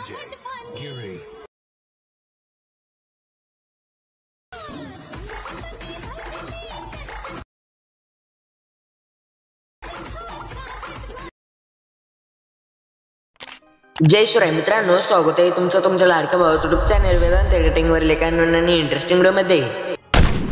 DJ Giri. जय शिवराय मित्रांनो, स्वागत आहे तुमचं तुमच्या लाडक्या भावाच्या युट्यूब चॅनल वेदांत एडिटिंग वर एका नवीन आणि इंटरेस्टिंग व्हिडिओ मध्ये.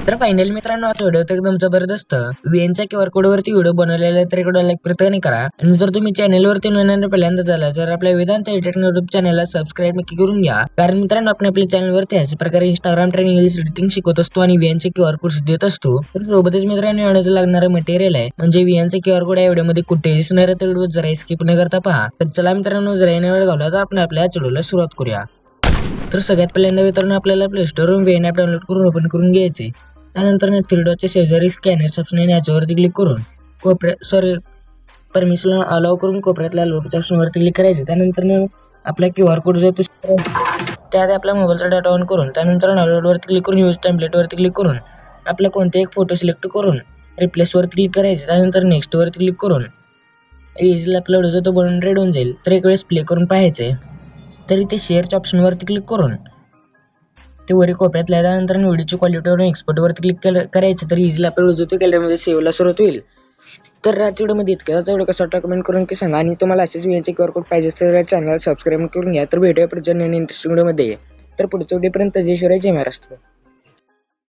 तर फायनली मित्रांनो, आज व्हिडिओ एकदम जबरदस्त VN च्या QR कोड वरती व्हिडिओ बनवलेला आहे. तर इकडे लाईक प्रयत्न करा आणि जर तुम्ही चॅनल वरती नवीन पहिल्यांदा झाला तर आपल्या वेदांत एडिटिंग युट्यूब चॅनलला सबस्क्राईब नक्की करून घ्या. कारण मित्रांनो, आपण आपल्या चॅनल वरती अशा प्रकारे इंस्टाग्राम ट्रेनिंग एडिटिंग शिकवत असतो आणि VN चे QR कोड देत असतो. तर सोबतच मित्रांनो, व्हिडिओला लागणारं मटेरियल आहे म्हणजे VN चे QR कोड या व्हिडिओ मध्ये कुठे दिसणार आहे. तर व्हिडिओ जरा स्किप न करता पहा. तर चला मित्रांनो, जरा वेळ घालवला तर आपण आपल्या व्हिडिओला सुरुवात करूया. तर सगळ्यात पहिल्यांदा मित्रांनो, आपल्याला प्ले स्टोर वरून VN ॲप डाउनलोड करून ओपन करून घ्यायचे. त्यानंतर थ्री डॉटच्या शेजारी स्कॅनर्स ऑप्शन आहे, याच्यावरती क्लिक करून परमिशन अलाउ करून कोपऱ्यातल्या लोडच्या ऑप्शनवरती क्लिक करायचे. त्यानंतर आपला QR कोड जो त्यात आपल्या मोबाईलचा डाटा ऑन करून त्यानंतर डाउनलोडवरती क्लिक करून यूज टेम्पलेटवरती क्लिक करून आपला कोणते एक फोटो सिलेक्ट करून रिप्लेसवरती क्लिक करायचे. त्यानंतर नेक्स्टवरती क्लिक करून इझिली आपला व्हिडिओ तो बनवून रेडी होऊन जाईल. तर एक वेळेस प्ले करून पाहायचे. तर इथे शेअरच्या ऑप्शनवरती क्लिक करून ते वरी कोपऱ्यात त्यानंतर व्हिडिओची क्वालिटीवरून एक्सपोर्टवरती क्लिक करायचं. तर इझिली आपला व्हिडिओ तो गॅलरीमध्ये सेव्हला सुरुवात होईल. तर आजच्या व्हिडिओमध्ये इतक्याचा व्हिडिओ कसा वाटला कमेंट करून की सांगा. आणि तुम्हाला असेच VN चे QR कोड पाहिजे तर या चॅनलला सबस्क्राईब करून घ्या. तर भेटूया पुढच्या नवीन इंटरेस्टिंग व्हिडिओमध्ये. तर पुढच्या व्हिडिओपर्यंत जय शिवराय, जय महाराष्ट्र.